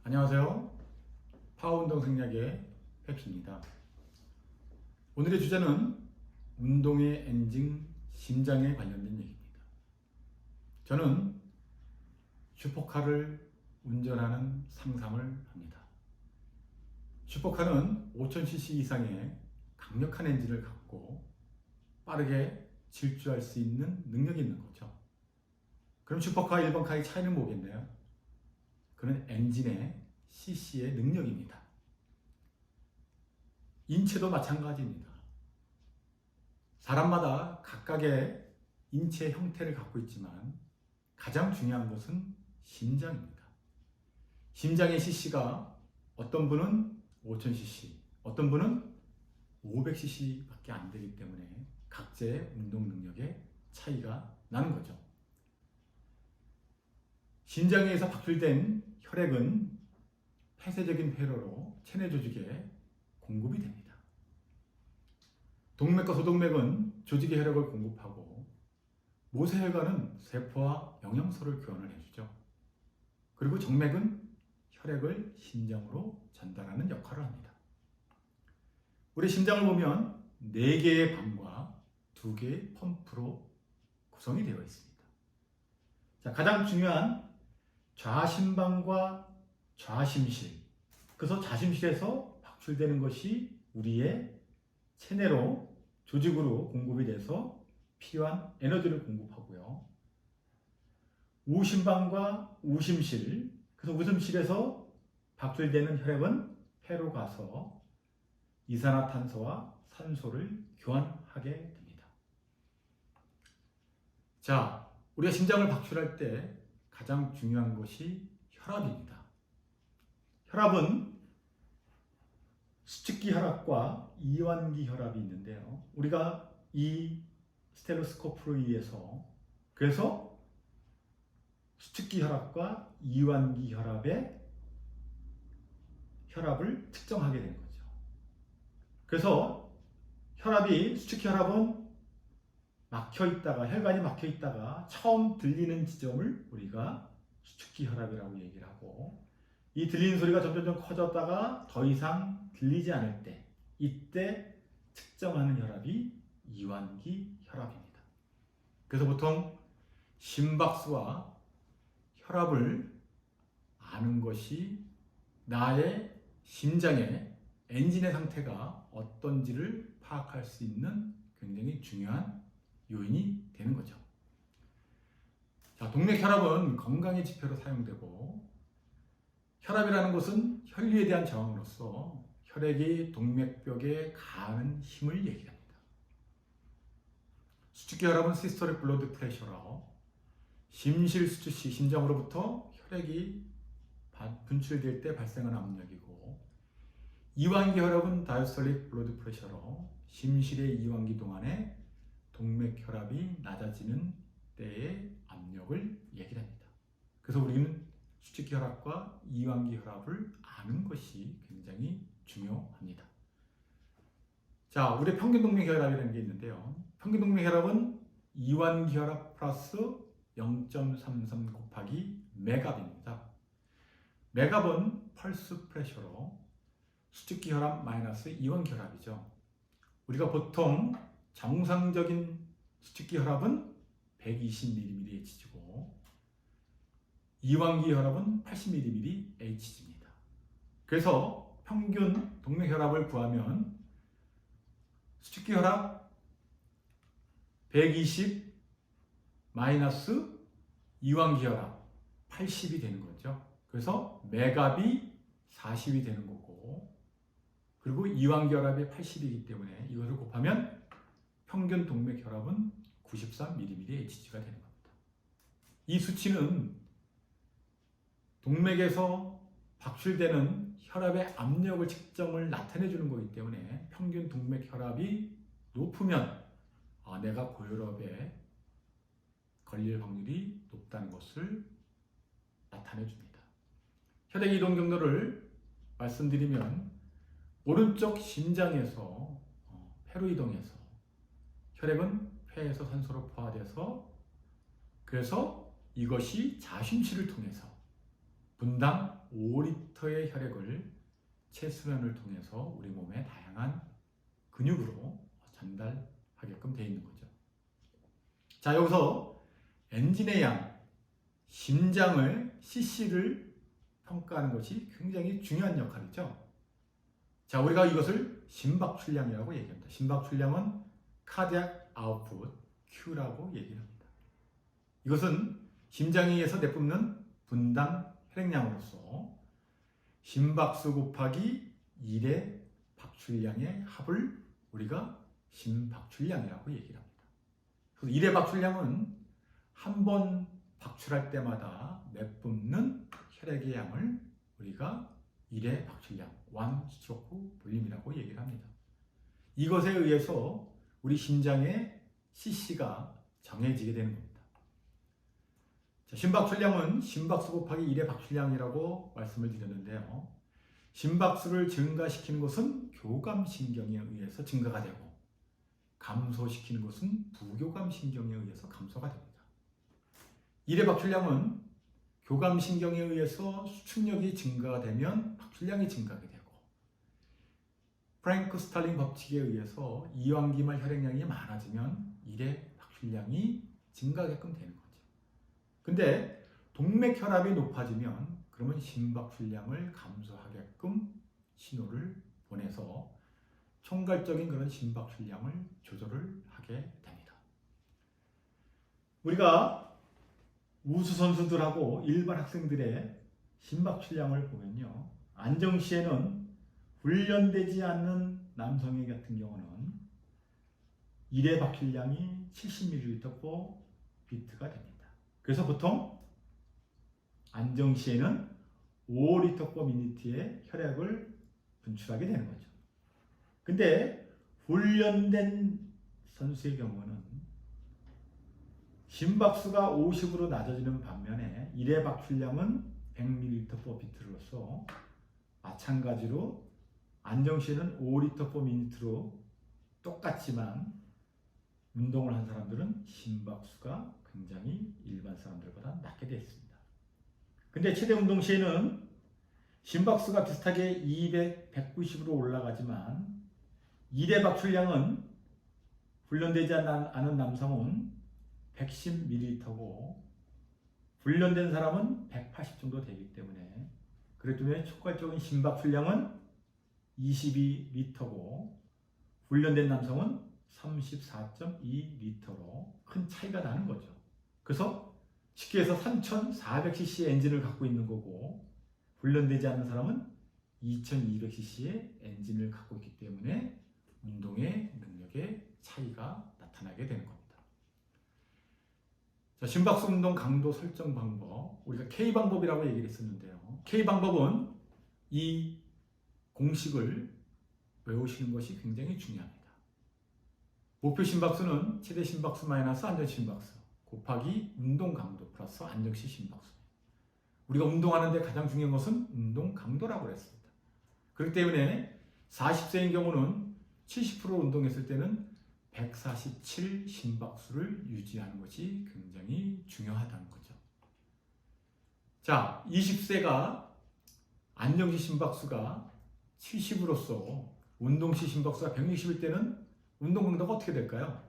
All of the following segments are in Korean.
안녕하세요. 파워운동 생략의 펩시입니다. 오늘의 주제는 운동의 엔진 심장에 관련된 얘기입니다. 저는 슈퍼카를 운전하는 상상을 합니다. 슈퍼카는 5000cc 이상의 강력한 엔진을 갖고 빠르게 질주할 수 있는 능력이 있는 거죠. 그럼 슈퍼카, 일반카의 차이는 뭐겠나요? 그는 엔진의 cc의 능력입니다. 인체도 마찬가지입니다. 사람마다 각각의 인체 형태를 갖고 있지만 가장 중요한 것은 심장입니다. 심장의 cc가 어떤 분은 5000cc, 어떤 분은 500cc 밖에 안 되기 때문에 각자의 운동 능력에 차이가 나는 거죠. 심장에 의해서 박출된 혈액은 폐쇄적인 회로로 체내 조직에 공급이 됩니다. 동맥과 소동맥은 조직의 혈액을 공급하고 모세혈관은 세포와 영양소를 교환을 해주죠. 그리고 정맥은 혈액을 심장으로 전달하는 역할을 합니다. 우리 심장을 보면 4개의 방과 2개의 펌프로 구성이 되어 있습니다. 자, 가장 중요한 좌심방과 좌심실, 그래서 좌심실에서 박출되는 것이 우리의 체내로 조직으로 공급이 돼서 필요한 에너지를 공급하고요. 우심방과 우심실, 그래서 우심실에서 박출되는 혈액은 폐로 가서 이산화탄소와 산소를 교환하게 됩니다. 자, 우리가 심장을 박출할 때 가장 중요한 것이 혈압입니다. 혈압은 수축기 혈압과 이완기 혈압이 있는데요. 우리가 이 스테로스코프로 의해서 그래서 수축기 혈압과 이완기 혈압의 혈압을 측정하게 되는 거죠. 그래서 수축기 혈압은 막혀 있다가, 혈관이 막혀 있다가 처음 들리는 지점을 우리가 수축기 혈압이라고 얘기를 하고, 이 들리는 소리가 점점 커졌다가 더 이상 들리지 않을 때, 이때 측정하는 혈압이 이완기 혈압입니다. 그래서 보통 심박수와 혈압을 아는 것이 나의 심장의 엔진의 상태가 어떤지를 파악할 수 있는 굉장히 중요한 요인이 되는 거죠. 자, 동맥 혈압은 건강의 지표로 사용되고, 혈압이라는 것은 혈류에 대한 저항으로서 혈액이 동맥벽에 가하는 힘을 얘기합니다. 수축기 혈압은 시스톨릭 블러드 프레셔로 심실 수축 시 심장으로부터 혈액이 분출될 때 발생하는 압력이고, 이완기 혈압은 다이스톨릭 블러드 프레셔로 심실의 이완기 동안에 동맥 혈압이 낮아지는 때의 압력을 얘기합니다. 그래서 우리는 수축기 혈압과 이완기 혈압을 아는 것이 굉장히 중요합니다. 자, 우리 평균 동맥 혈압이라는 게 있는데요. 평균 동맥 혈압은 이완기 혈압 플러스 0.33 곱하기 맥압입니다. 맥압은 펄스 프레셔로 수축기 혈압 마이너스 이완기 혈압이죠. 우리가 보통 정상적인 수축기 혈압은 120mmHg고 이완기 혈압은 80mmHg입니다. 그래서 평균 동맥 혈압을 구하면 수축기 혈압 120 마이너스 이완기 혈압 80이 되는 거죠. 그래서 맥압이 40이 되는 거고, 그리고 이완기 혈압이 80이기 때문에 이것을 곱하면 평균 동맥 혈압은 93mmHg가 되는 겁니다. 이 수치는 동맥에서 박출되는 혈압의 압력을 측정을 나타내 주는 거기 때문에 평균 동맥 혈압이 높으면 내가 고혈압에 걸릴 확률이 높다는 것을 나타내 줍니다. 혈액 이동 경로를 말씀드리면 오른쪽 심장에서 폐로 이동해서 혈액은 폐에서 산소로 포화돼서, 그래서 이것이 좌심실을 통해서 분당 5리터의 혈액을 체수면을 통해서 우리 몸의 다양한 근육으로 전달하게끔 되어 있는 거죠. 자, 여기서 엔진의 양, 심장을 cc를 평가하는 것이 굉장히 중요한 역할이죠. 자, 우리가 이것을 심박출량이라고 얘기합니다. 심박출량은 cardiac output, Q라고 얘기를 합니다. 이것은 심장에 의해서 내뿜는 분당 혈액량으로서 심박수 곱하기 1의 박출량의 합을 우리가 심박출량이라고 얘기를 합니다. 그래서 1의 박출량은 한 번 박출할 때마다 내뿜는 혈액의 양을 우리가 1의 박출량, 1 스트로크 볼륨이라고 얘기를 합니다. 이것에 의해서 우리 심장의 cc가 정해지게 되는 겁니다. 자, 심박출량은 심박수 곱하기 1의 박출량이라고 말씀을 드렸는데요. 심박수를 증가시키는 것은 교감신경에 의해서 증가가 되고 감소시키는 것은 부교감신경에 의해서 감소가 됩니다. 1의 박출량은 교감신경에 의해서 수축력이 증가가 되면 박출량이 증가하게 되고 프랭크 스탈링 법칙에 의해서 이완기말 혈액량이 많아지면 1의 박출량이 증가하게끔 되는 거죠. 근데 동맥혈압이 높아지면 그러면 심박출량을 감소하게끔 신호를 보내서 총괄적인 그런 심박출량을 조절을 하게 됩니다. 우리가 우수선수들하고 일반 학생들의 심박출량을 보면요. 안정시에는 훈련되지 않는 남성의 같은 경우는 1의 박출량이 70ml/bt가 됩니다. 그래서 보통 안정시에는 5L/min의 혈액을 분출하게 되는 거죠. 근데 훈련된 선수의 경우는 심박수가 50으로 낮아지는 반면에 1의 박출량은 100ml/bt로서 마찬가지로 안정시에는 5L/min로 똑같지만 운동을 한 사람들은 심박수가 굉장히 일반 사람들보다 낮게 되어 있습니다. 근데 최대 운동 시에는 심박수가 비슷하게 200, 190으로 올라가지만 1의 박출량은 훈련되지 않은 남성은 110ml고 훈련된 사람은 180 정도 되기 때문에 그렇기 때문에 총괄적인 심박출량은 22L고 훈련된 남성은 34.2L로 큰 차이가 나는 거죠. 그래서 쉽게 해서 3400cc 엔진을 갖고 있는 거고 훈련되지 않는 사람은 2200cc의 엔진을 갖고 있기 때문에 운동의 능력의 차이가 나타나게 되는 겁니다. 자, 심박수 운동 강도 설정 방법, 우리가 K방법이라고 얘기를 했었는데요. K방법은 이 공식을 외우시는 것이 굉장히 중요합니다. 목표 심박수는 최대 심박수 마이너스 안정 심박수 곱하기 운동 강도 플러스 안정시 심박수. 우리가 운동하는데 가장 중요한 것은 운동 강도라고 했습니다. 그렇기 때문에 40세인 경우는 70% 운동했을 때는 147 심박수를 유지하는 것이 굉장히 중요하다는 거죠. 자, 20세가 안정시 심박수가 70으로서 운동시 심박수가 160일 때는 운동 강도가 어떻게 될까요?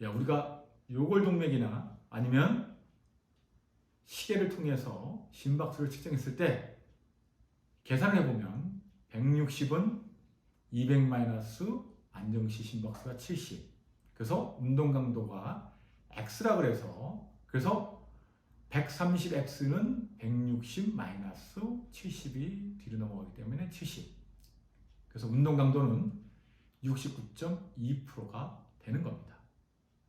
야, 우리가 요골동맥이나 아니면 시계를 통해서 심박수를 측정했을 때 계산을 해보면 160은 200 마이너스 안정시 심박수가 70. 그래서 운동 강도가 X라 그래서 130X는 160 마이너스 70이 뒤로 넘어가기 때문에 70. 그래서 운동 강도는 69.2%가 되는 겁니다.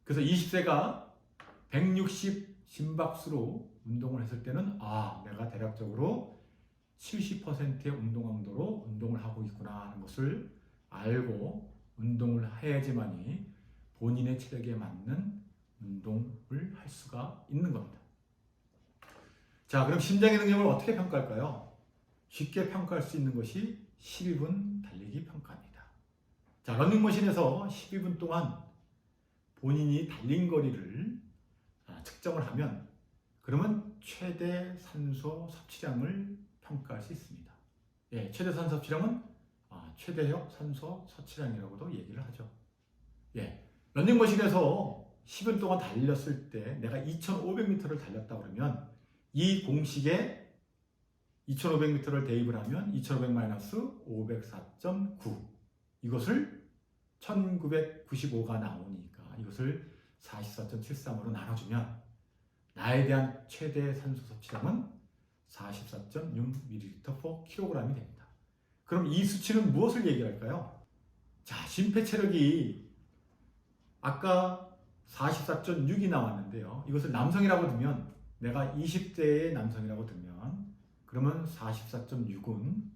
그래서 20세가 160 심박수로 운동을 했을 때는 내가 대략적으로 70%의 운동 강도로 운동을 하고 있구나 하는 것을 알고 운동을 해야지만이 본인의 체력에 맞는 운동을 할 수가 있는 겁니다. 자, 그럼 심장의 능력을 어떻게 평가할까요? 쉽게 평가할 수 있는 것이 12분 달리기 평가입니다. 자, 러닝머신에서 12분 동안 본인이 달린 거리를 측정을 하면 그러면 최대 산소 섭취량을 평가할 수 있습니다. 예, 최대 산소 섭취량은 최대역 산소 섭취량이라고도 얘기를 하죠. 예, 런닝머신에서 10분 동안 달렸을 때 내가 2,500m를 달렸다 그러면 이 공식에 2,500m를 대입을 하면 2,500-504.9 이것을 1995가 나오니까 이것을 44.73으로 나눠주면 나에 대한 최대 산소 섭취량은 44.6ml/kg이 됩니다. 그럼 이 수치는 무엇을 얘기할까요? 자, 심폐체력이 아까 44.6이 나왔는데요. 이것을 남성이라고 두면 내가 20대의 남성이라고 두면 그러면 44.6은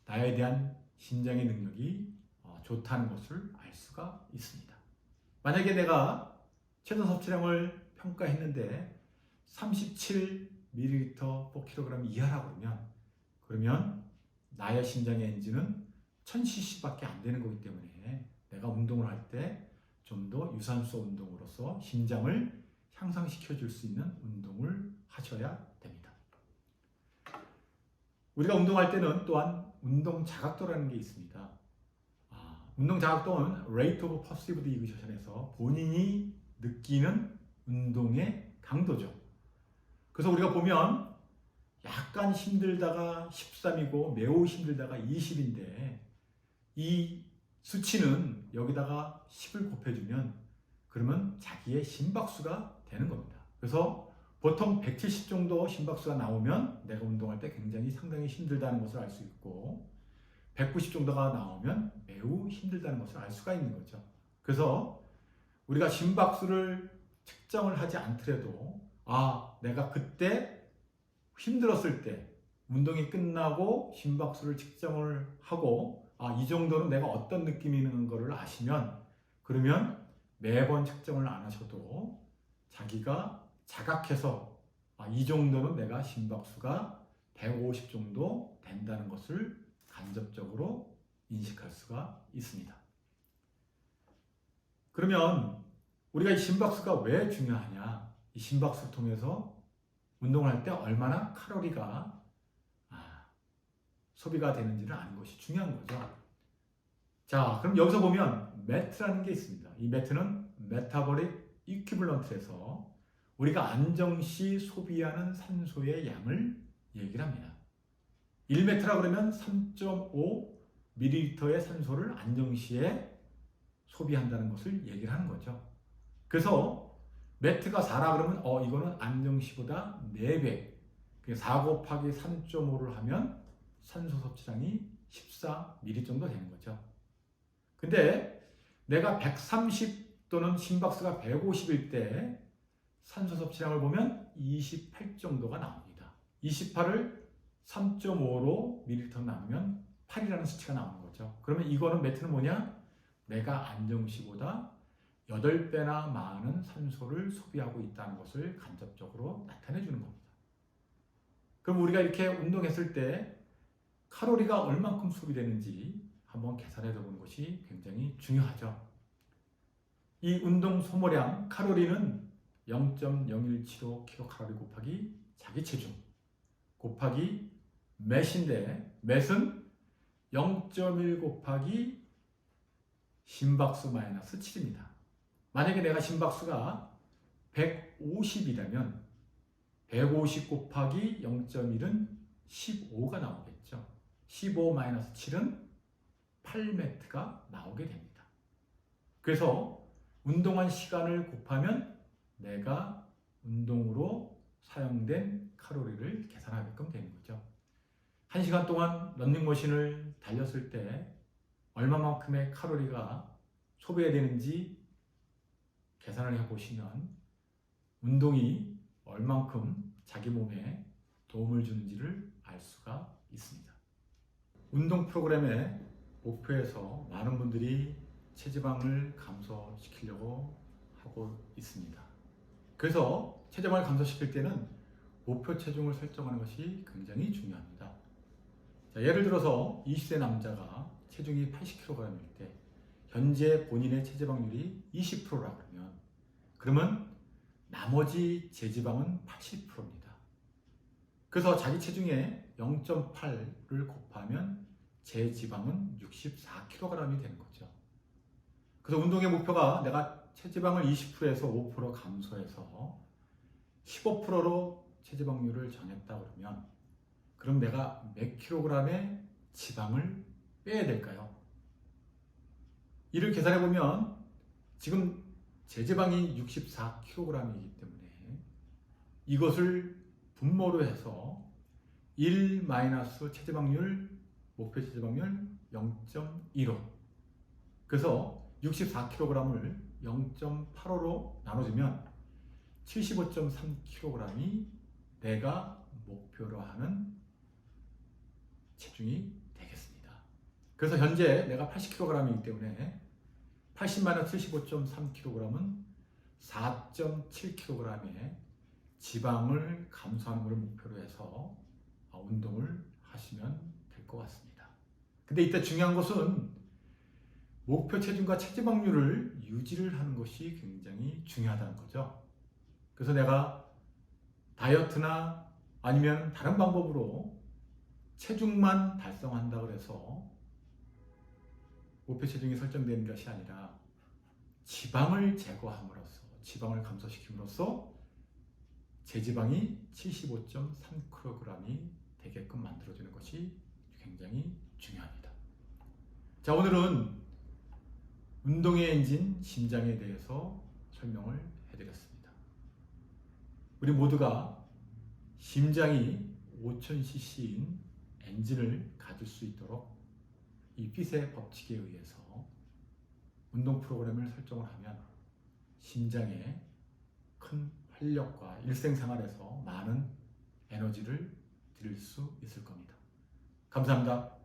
나에 대한 심장의 능력이 좋다는 것을 알 수가 있습니다. 만약에 내가 최대 섭취량을 평가했는데 37ml/kg 이하라고 그러면 나의 심장의 엔진은 1000cc밖에 안 되는 거기 때문에 내가 운동을 할 때 좀 더 유산소 운동으로서 심장을 향상시켜 줄 수 있는 운동을 하셔야 됩니다. 우리가 운동할 때는 또한 운동 자각도라는 게 있습니다. 운동 자각도는 Rate of Perceived Exertion에서 본인이 느끼는 운동의 강도죠. 그래서 우리가 보면 약간 힘들다가 13이고 매우 힘들다가 20인데 이 수치는 여기다가 10을 곱해주면 그러면 자기의 심박수가 되는 겁니다. 그래서 보통 170 정도 심박수가 나오면 내가 운동할 때 굉장히 상당히 힘들다는 것을 알 수 있고 190 정도가 나오면 매우 힘들다는 것을 알 수가 있는 거죠. 그래서 우리가 심박수를 측정을 하지 않더라도 내가 그때 힘들었을 때 운동이 끝나고 심박수를 측정을 하고 이 정도는 내가 어떤 느낌이 있는 것을 아시면 그러면 매번 측정을 안 하셔도 자기가 자각해서 이 정도는 내가 심박수가 150 정도 된다는 것을 간접적으로 인식할 수가 있습니다. 그러면 우리가 이 심박수가 왜 중요하냐? 이 심박수를 통해서 운동을 할 때 얼마나 칼로리가 소비가 되는지를 아는 것이 중요한 거죠. 자, 그럼 여기서 보면 매트라는 게 있습니다. 이 매트는 메타볼릭 이퀴벌런트에서 우리가 안정시 소비하는 산소의 양을 얘기를 합니다. 1m라 그러면 3.5ml의 산소를 안정시에 소비한다는 것을 얘기를 하는 거죠. 그래서 매트가 4라 그러면 이거는 안정시보다 4배 4 곱하기 3.5를 하면 산소 섭취량이 14ml 정도 되는 거죠. 근데 내가 130 또는 심박수가 150일 때 산소 섭취량을 보면 28 정도가 나옵니다. 28을 3.5로 ml 나누면 8이라는 수치가 나오는 거죠. 그러면 이거는 매트는 뭐냐? 내가 안정시보다 8배나 많은 산소를 소비하고 있다는 것을 간접적으로 나타내 주는 겁니다. 그럼 우리가 이렇게 운동했을 때 칼로리가 얼만큼 소비되는지 한번 계산해 보는 것이 굉장히 중요하죠. 이 운동 소모량 칼로리는 0.0175kcal 곱하기 자기 체중 곱하기 몇인데 몇은 0.1 곱하기 심박수 마이너스 7입니다. 만약에 내가 심박수가 150이라면 150 곱하기 0.1은 15가 나오겠죠. 15 마이너스 7은 8m가 나오게 됩니다. 그래서 운동한 시간을 곱하면 내가 운동으로 사용된 칼로리를 계산하게끔 되는 거죠. 1시간 동안 런닝머신을 달렸을 때 얼마만큼의 칼로리가 소비가 되는지 계산을 해보시면 운동이 얼만큼 자기 몸에 도움을 주는지를 알 수가 있습니다. 운동 프로그램의 목표에서 많은 분들이 체지방을 감소시키려고 하고 있습니다. 그래서 체지방을 감소시킬 때는 목표 체중을 설정하는 것이 굉장히 중요합니다. 자, 예를 들어서 20세 남자가 체중이 80kg일 때 현재 본인의 체지방률이 20%라 그러면 나머지 제지방은 80%입니다. 그래서 자기 체중의 0.8를 곱하면 제 지방은 64kg이 되는 거죠. 그래서 운동의 목표가 내가 체지방을 20%에서 5% 감소해서 15%로 체지방률을 정했다 그러면 그럼 내가 몇 킬로그램의 지방을 빼야 될까요? 이를 계산해 보면 지금 제 지방이 64kg이기 때문에 이것을 분모로 해서 1 마이너스 체지방률, 목표 체지방률 0.15. 그래서 64kg을 0.85로 나눠주면 75.3kg이 내가 목표로 하는 체중이 되겠습니다. 그래서 현재 내가 80kg이기 때문에 80-75.3kg은 4.7kg의 지방을 감소하는 것을 목표로 해서 운동을 하시면 될 것 같습니다. 근데 이때 중요한 것은 목표 체중과 체지방률을 유지를 하는 것이 굉장히 중요하다는 거죠. 그래서 내가 다이어트나 아니면 다른 방법으로 체중만 달성한다고 해서 목표 체중이 설정되는 것이 아니라 지방을 제거함으로써, 지방을 감소시킴으로써 제지방이 75.3kg이 되게끔 만들어주는 것이 굉장히 중요합니다. 자, 오늘은 운동의 엔진 심장에 대해서 설명을 해드렸습니다. 우리 모두가 심장이 5000cc인 엔진을 가질 수 있도록 이 핏의 법칙에 의해서 운동 프로그램을 설정을 하면 심장에 큰 활력과 일생생활에서 많은 에너지를 드릴 수 있을 겁니다. 감사합니다.